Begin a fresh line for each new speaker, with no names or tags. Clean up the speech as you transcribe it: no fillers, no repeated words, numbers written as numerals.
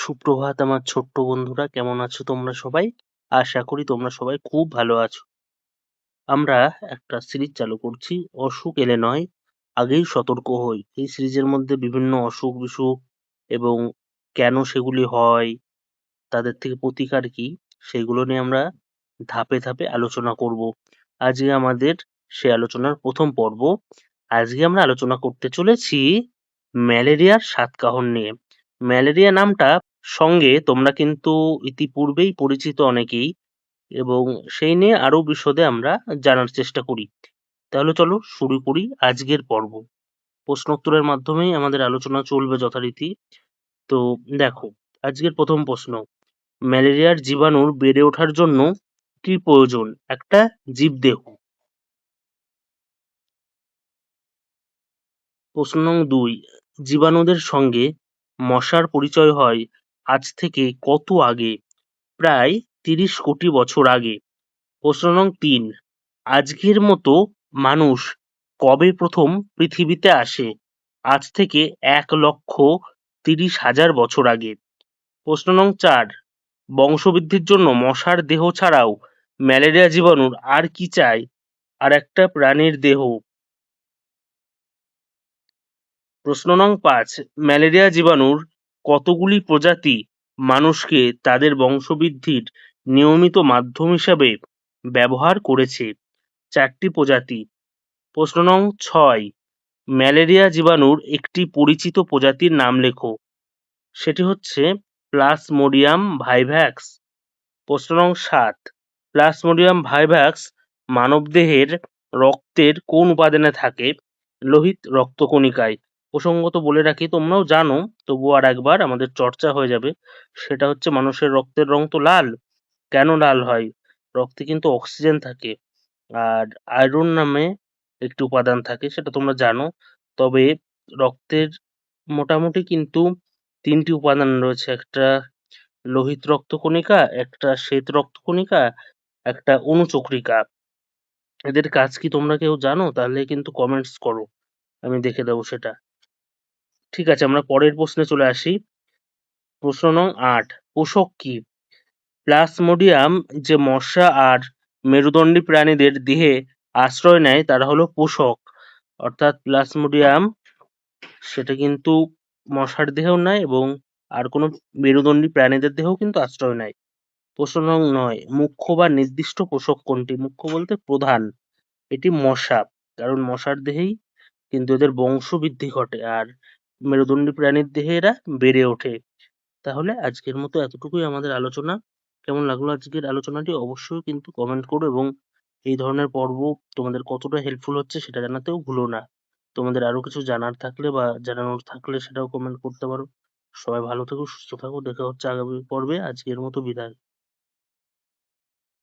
সুপ্রভাত আমার ছোট্ট বন্ধুরা, কেমন আছো তোমরা সবাই? আশা করি তোমরা সবাই খুব ভালো আছো। আমরা একটা সিরিজ চালু করছি, অসুখ এলে নয়, আগেই সতর্ক হই। এই সিরিজের মধ্যে বিভিন্ন অসুখ-বিসুখ এবং কেন সেগুলি হয়, তাদের থেকে প্রতিকার কি, সেগুলো নিয়ে আমরা ধাপে ধাপে আলোচনা করব। আজকে আমাদের সে আলোচনার প্রথম পর্ব। আজকে আমরা আলোচনা করতে চলেছি ম্যালেরিয়ার সাতকাহন নিয়ে। ম্যালেরিয়া নামটা সঙ্গে তোমরা কিন্তু ইতিপূর্বেই পরিচিত অনেকেই, এবং সেই নিয়ে আরো বিশদে আমরা জানার চেষ্টা করি। তাহলে চলো শুরু করি আজকের পর্ব। প্রশ্নোত্তরের মাধ্যমেই আমাদের আলোচনা চলবে যথারীতি। তো দেখো, আজকের প্রথম প্রশ্ন, ম্যালেরিয়ার জীবাণুর বেড়ে ওঠার জন্য কি প্রয়োজন? একটা জীবদেহ। প্রশ্ন নং ২, জীবাণুদের সঙ্গে মশার পরিচয় হয় আজ থেকে কত আগে? প্রায় ৩০ কোটি বছর আগে। প্রশ্ন নং ৩, আজকের মতো মানুষ কবে প্রথম পৃথিবীতে আসে? আজ থেকে ১,৩০,০০০ বছর আগে। প্রশ্ন নং ৪, বংশবৃদ্ধির জন্য মশার দেহ ছাড়াও ম্যালেরিয়া জীবাণুর আর কি চাই? আর একটা প্রাণীর দেহ। প্রশ্ন নং ৫, ম্যালেরিয়া জীবাণুর কতগুলি প্রজাতি মানুষকে তাদের বংশবৃদ্ধির নিয়মিত মাধ্যম হিসাবে ব্যবহার করেছে? ৪টি প্রজাতি। প্রশ্ন নং ৬, ম্যালেরিয়া জীবাণুর একটি পরিচিত প্রজাতির নাম লেখো। সেটি হচ্ছে প্লাজমোডিয়াম ভাইভ্যাক্স। প্রশ্ন নং ৭, প্লাজমোডিয়াম ভাইভ্যাক্স মানবদেহের রক্তের কোন উপাদানে থাকে? লোহিত রক্তকণিকায়। প্রসঙ্গত বলে রাখি, তোমরাও জানো, তবুও আর একবার আমাদের চর্চা হয়ে যাবে। সেটা হচ্ছে, মানুষের রক্তের রং তো লাল। কেন লাল হয়? রক্তে কিন্তু অক্সিজেন থাকে, আর আয়রন নামে একটি উপাদান থাকে, সেটা তোমরা জানো। তবে রক্তের মোটামুটি কিন্তু ৩টি উপাদান রয়েছে। একটা লোহিত রক্তকণিকা, একটা শ্বেত রক্তকণিকা, একটা অনুচক্রিকা। এদের কাজ কি তোমরা কেউ জানো? তাহলে কিন্তু কমেন্টস করো, আমি দেখে দেবো সেটা। ঠিক আছে, আমরা পরের প্রশ্নে চলে আসি। প্রশ্ন নং ৮, পোষক কি? প্লাজমোডিয়াম যে মশা আর মেরুদণ্ডী প্রাণীদের দেহে আশ্রয় নেয় তারা হলো পোষক। অর্থাৎ প্লাজমোডিয়াম সেটা কিন্তু মশার দেহেও নেয় এবং আর কোনো মেরুদণ্ডী প্রাণীদের দেহেও কিন্তু আশ্রয় নেয়। প্রশ্ন নং ৯, মুখ্য বা নির্দিষ্ট পোষক কোনটি? মুখ্য বলতে প্রধান। এটি মশা, কারণ মশার দেহেই কিন্তু এদের বংশবৃদ্ধি ঘটে, আর মেরুদণ্ডী প্রাণীর দেহে এরা বেড়ে ওঠে। তাহলে আজকের মতো এতটুকুই আমাদের আলোচনা। কেমন লাগলো আজকের আলোচনাটি? অবশ্যই কিন্তু কমেন্ট করো, এবং এই ধরনের পর্ব তোমাদের কতটা হেল্পফুল হচ্ছে সেটা জানাতেও ভুলো না। তোমাদের আরো কিছু জানার থাকলে বা জানানোর থাকলে সেটাও কমেন্ট করতে পারো। সবাই ভালো থেকো, সুস্থ থাকো। দেখা হচ্ছে আগামী পর্বে। আজকের মতো বিদায়।